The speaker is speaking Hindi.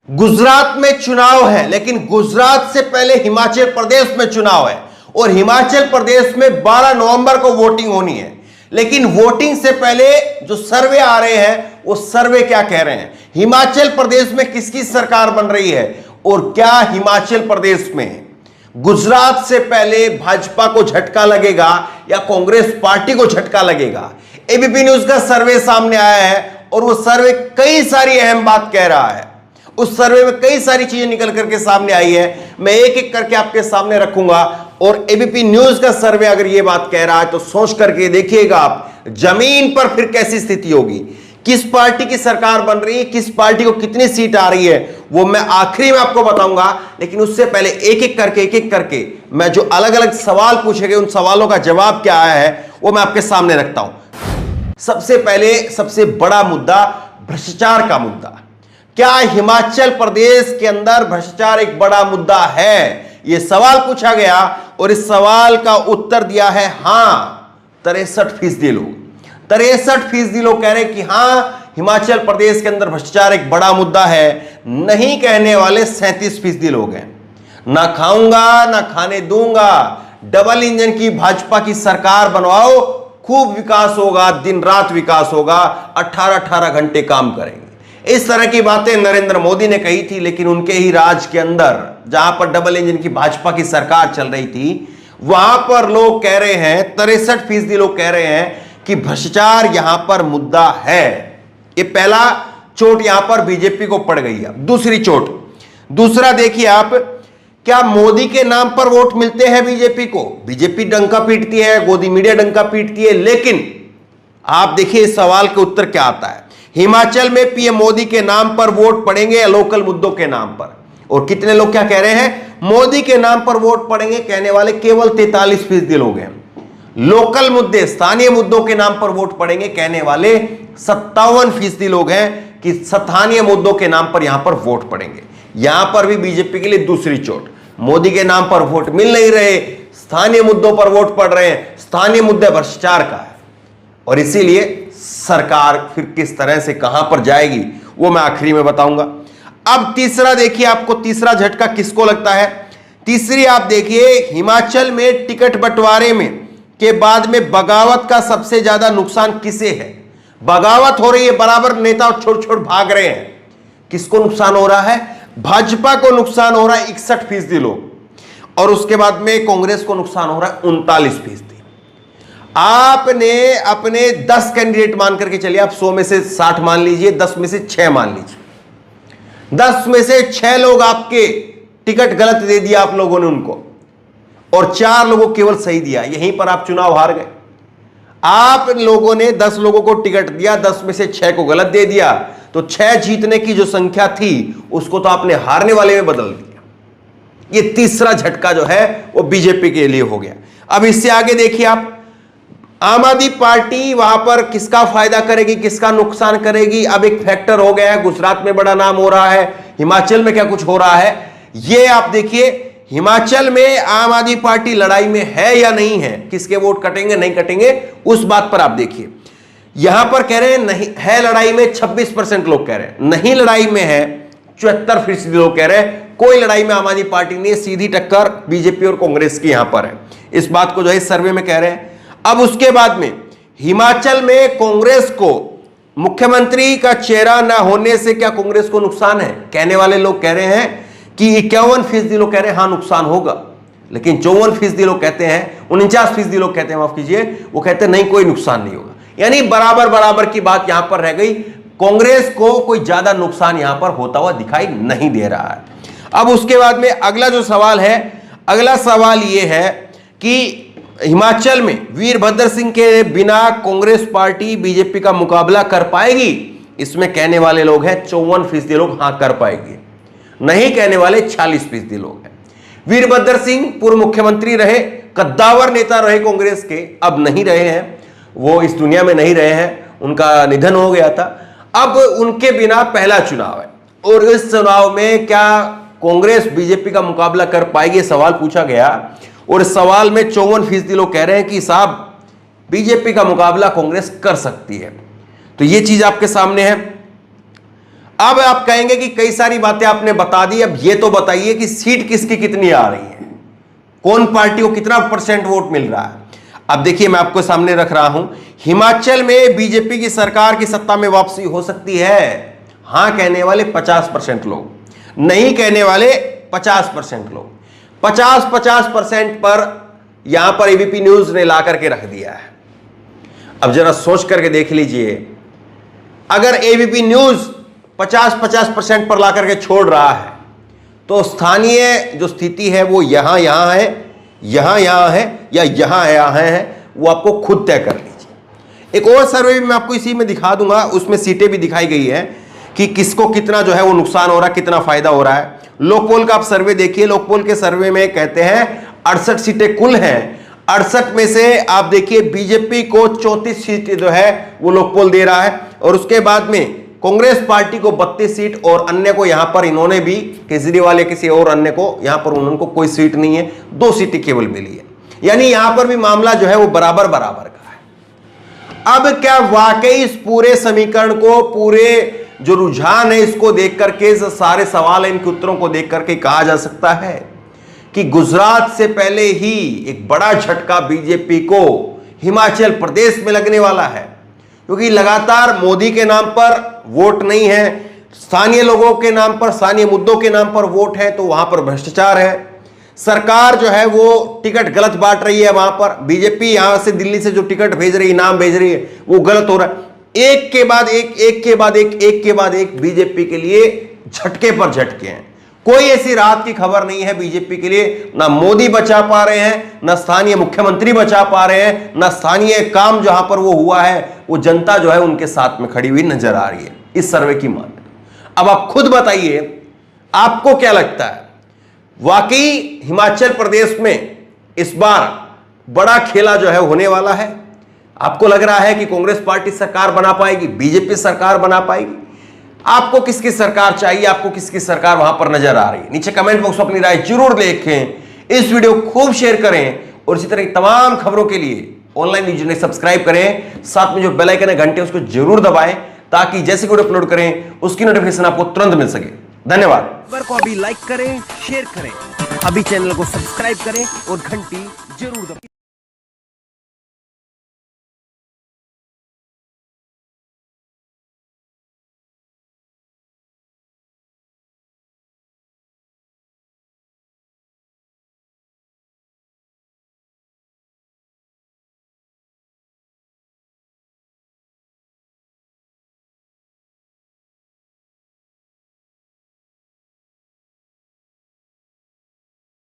गुजरात में चुनाव है, लेकिन गुजरात से पहले हिमाचल प्रदेश में चुनाव है और हिमाचल प्रदेश में 12 नवंबर को वोटिंग होनी है। लेकिन वोटिंग से पहले जो सर्वे आ रहे हैं वो सर्वे क्या कह रहे हैं, हिमाचल प्रदेश में किसकी सरकार बन रही है और क्या हिमाचल प्रदेश में गुजरात से पहले भाजपा को झटका लगेगा या कांग्रेस पार्टी को झटका लगेगा। एबीपी न्यूज का सर्वे सामने आया है और वो सर्वे कई सारी अहम बात कह रहा है। उस सर्वे में कई सारी चीजें निकल करके सामने आई है, मैं एक एक करके आपके सामने रखूंगा। और एबीपी न्यूज का सर्वे अगर ये बात कह रहा है तो सोच करके देखिएगा आप जमीन पर फिर कैसी स्थिति होगी, किस पार्टी की सरकार बन रही है, किस पार्टी को कितनी सीट आ रही है, वो मैं आखिरी में आपको बताऊंगा। लेकिन उससे पहले एक एक करके मैं जो अलग अलग सवाल पूछे गए उन सवालों का जवाब क्या आया है वो मैं आपके सामने रखता हूं। सबसे पहले सबसे बड़ा मुद्दा भ्रष्टाचार का मुद्दा। क्या हिमाचल प्रदेश के अंदर भ्रष्टाचार एक बड़ा मुद्दा है, यह सवाल पूछा गया और इस सवाल का उत्तर दिया है हां 63% लोग। 63% लोग कह रहे हैं कि हां हिमाचल प्रदेश के अंदर भ्रष्टाचार एक बड़ा मुद्दा है। नहीं कहने वाले 37% लोग हैं। ना खाऊंगा ना खाने दूंगा, डबल इंजन की भाजपा की सरकार बनवाओ, खूब विकास होगा, दिन रात विकास होगा, 18-18 घंटे काम करेंगे। इस तरह की बातें नरेंद्र मोदी ने कही थी, लेकिन उनके ही राज के अंदर जहां पर डबल इंजन की भाजपा की सरकार चल रही थी वहां पर लोग कह रहे हैं, 63% लोग कह रहे हैं कि भ्रष्टाचार यहां पर मुद्दा है। ये पहला चोट यहां पर बीजेपी को पड़ गई है। दूसरी चोट, दूसरा देखिए आप, क्या मोदी के नाम पर वोट मिलते हैं बीजेपी को? बीजेपी डंका पीटती है, गोदी मीडिया डंका पीटती है, लेकिन आप देखिए इस सवाल के उत्तर क्या आता है। हिमाचल में पीएम मोदी के नाम पर वोट पड़ेंगे या लोकल मुद्दों के नाम पर? और कितने लोग क्या कह रहे हैं, मोदी के नाम पर वोट पड़ेंगे कहने वाले केवल 43% लोग हैं। लोकल मुद्दे स्थानीय मुद्दों के नाम पर वोट पड़ेंगे कहने वाले 57% लोग हैं कि स्थानीय मुद्दों के नाम पर यहां पर वोट पड़ेंगे। यहां पर भी बीजेपी के लिए दूसरी चोट, मोदी के नाम पर वोट मिल नहीं रहे, स्थानीय मुद्दों पर वोट पड़ रहे हैं। स्थानीय मुद्दे भ्रष्टाचार का है और इसीलिए सरकार फिर किस तरह से कहां पर जाएगी वो मैं आखिरी में बताऊंगा। अब तीसरा देखिए, आपको तीसरा झटका किसको लगता है। तीसरी आप देखिए, हिमाचल में टिकट बंटवारे में के बाद में बगावत का सबसे ज्यादा नुकसान किसे है? बगावत हो रही है, बराबर नेता छोड़ छोड़ भाग रहे हैं। किसको नुकसान हो रहा है? भाजपा को नुकसान हो रहा है 61% लोग, और उसके बाद में कांग्रेस को नुकसान हो रहा है 39%। आपने अपने 10 कैंडिडेट मान करके चलिए, आप 100 में से 60 मान लीजिए, 10 में से 6 मान लीजिए। 10 में से 6 लोग आपके टिकट गलत दे दिया आप लोगों ने उनको, और 4 लोगों को केवल सही दिया, यहीं पर आप चुनाव हार गए। आप लोगों ने 10 लोगों को टिकट दिया, 10 में से 6 को गलत दे दिया, तो 6 जीतने की जो संख्या थी उसको तो आपने हारने वाले में बदल दिया। ये तीसरा झटका जो है वो बीजेपी के लिए हो गया। अब इससे आगे देखिए आप, आम आदमी पार्टी वहां पर किसका फायदा करेगी, किसका नुकसान करेगी? अब एक फैक्टर हो गया है, गुजरात में बड़ा नाम हो रहा है, हिमाचल में क्या कुछ हो रहा है ये आप देखिए। हिमाचल में आम आदमी पार्टी लड़ाई में है या नहीं है, किसके वोट कटेंगे नहीं कटेंगे उस बात पर आप देखिए। यहां पर कह रहे हैं नहीं है लड़ाई में, 26% लोग कह रहे हैं नहीं लड़ाई में है, 74% लोग कह रहे हैं कोई लड़ाई में आम आदमी पार्टी नहीं, सीधी टक्कर बीजेपी और कांग्रेस की यहां पर है। इस बात को जो है सर्वे में कह रहे हैं। अब उसके बाद में हिमाचल में कांग्रेस को मुख्यमंत्री का चेहरा ना होने से क्या कांग्रेस को नुकसान है? कहने वाले लोग कह रहे हैं कि 51% लोग कह रहे हैं हां नुकसान होगा, लेकिन 54% लोग कहते हैं, 49% लोग कहते हैं, माफ कीजिए, वो कहते हैं नहीं कोई नुकसान नहीं होगा। यानी बराबर बराबर की बात यहां पर रह गई। कांग्रेस को कोई ज्यादा नुकसान यहां पर होता हुआ दिखाई नहीं दे रहा है। अब उसके बाद में अगला जो सवाल है, अगला सवाल यह है कि हिमाचल में वीरभद्र सिंह के बिना कांग्रेस पार्टी बीजेपी का मुकाबला कर पाएगी? इसमें कहने वाले लोग हैं 54% लोग हां कर पाएगी, नहीं कहने वाले 46% लोग हैं। वीरभद्र सिंह पूर्व मुख्यमंत्री रहे, कद्दावर नेता रहे कांग्रेस के, अब नहीं रहे हैं, वो इस दुनिया में नहीं रहे हैं, उनका निधन हो गया था। अब उनके बिना पहला चुनाव है और इस चुनाव में क्या कांग्रेस बीजेपी का मुकाबला कर पाएगी, सवाल पूछा गया और इस सवाल में 54% लोग कह रहे हैं कि साहब बीजेपी का मुकाबला कांग्रेस कर सकती है। तो यह चीज आपके सामने है। अब आप कहेंगे कि कई सारी बातें आपने बता दी, अब ये तो बताइए कि सीट किसकी कितनी आ रही है, कौन पार्टी को कितना % वोट मिल रहा है। अब देखिए मैं आपको सामने रख रहा हूं, हिमाचल में बीजेपी की सरकार की सत्ता में वापसी हो सकती है। हां कहने वाले 50% लोग, नहीं कहने वाले 50% लोग। 50% पर यहां पर एबीपी न्यूज ने ला करके रख दिया है। अब जरा सोच करके देख लीजिए, अगर एबीपी न्यूज 50% पर ला करके छोड़ रहा है तो स्थानीय जो स्थिति है वो यहां है, यहां है या यहां है, वो आपको खुद तय कर लीजिए। एक और सर्वे भी मैं आपको इसी में दिखा दूंगा, उसमें सीटें भी दिखाई गई है कि किसको कितना जो है वो नुकसान हो रहा है, कितना फायदा हो रहा है। लोकपोल का आप सर्वे देखिए, लोकपोल के सर्वे में कहते हैं 68 सीटें कुल हैं, 68 में से आप देखिए बीजेपी को 34 सीटें जो है वो लोकपोल दे रहा है, और उसके बाद में कांग्रेस पार्टी को 32 सीट, और अन्य को यहां पर इन्होंने भी, केजरीवाल या किसी और अन्य को यहां पर उनको कोई सीट नहीं है, 2 सीटें केवल मिली है। यानी यहां पर भी मामला जो है वो बराबर बराबर का है। अब क्या वाकई इस पूरे समीकरण को, पूरे जो रुझान है इसको देख करके, सारे सवाल है इनके उत्तरों को देख करके कहा जा सकता है कि गुजरात से पहले ही एक बड़ा झटका बीजेपी को हिमाचल प्रदेश में लगने वाला है, क्योंकि लगातार मोदी के नाम पर वोट नहीं है, स्थानीय लोगों के नाम पर, स्थानीय मुद्दों के नाम पर वोट है, तो वहां पर भ्रष्टाचार है। सरकार जो है वो टिकट गलत बांट रही है, वहां पर बीजेपी यहां से दिल्ली से जो टिकट भेज रही है, इनाम भेज रही है, वो गलत हो रहा है। एक के बाद एक बीजेपी के लिए झटके पर झटके हैं। कोई ऐसी राहत की खबर नहीं है बीजेपी के लिए, ना मोदी बचा पा रहे हैं, ना स्थानीय मुख्यमंत्री बचा पा रहे हैं, ना स्थानीय काम जहां पर वो हुआ है वो जनता जो है उनके साथ में खड़ी हुई नजर आ रही है इस सर्वे की मान। अब आप खुद बताइए, आपको क्या लगता है, वाकई हिमाचल प्रदेश में इस बार बड़ा खेला जो है होने वाला है? आपको लग रहा है कि कांग्रेस पार्टी सरकार बना पाएगी, बीजेपी सरकार बना पाएगी? आपको किसकी सरकार चाहिए, आपको किसकी सरकार वहां पर नजर आ रही है? नीचे कमेंट बॉक्स में अपनी राय जरूर लिखें, इस वीडियो को खूब शेयर करें, और इसी तरह की तमाम खबरों के लिए ऑनलाइन न्यूज़ ने सब्सक्राइब करें, साथ में जो बेल आइकन है घंटे उसको जरूर दबाएं, ताकि जैसे वीडियो अपलोड करें उसकी नोटिफिकेशन आपको तुरंत मिल सके। धन्यवाद। खबर को अभी लाइक करें, शेयर करें, अभी चैनल को सब्सक्राइब करें और घंटी जरूर दबाएं।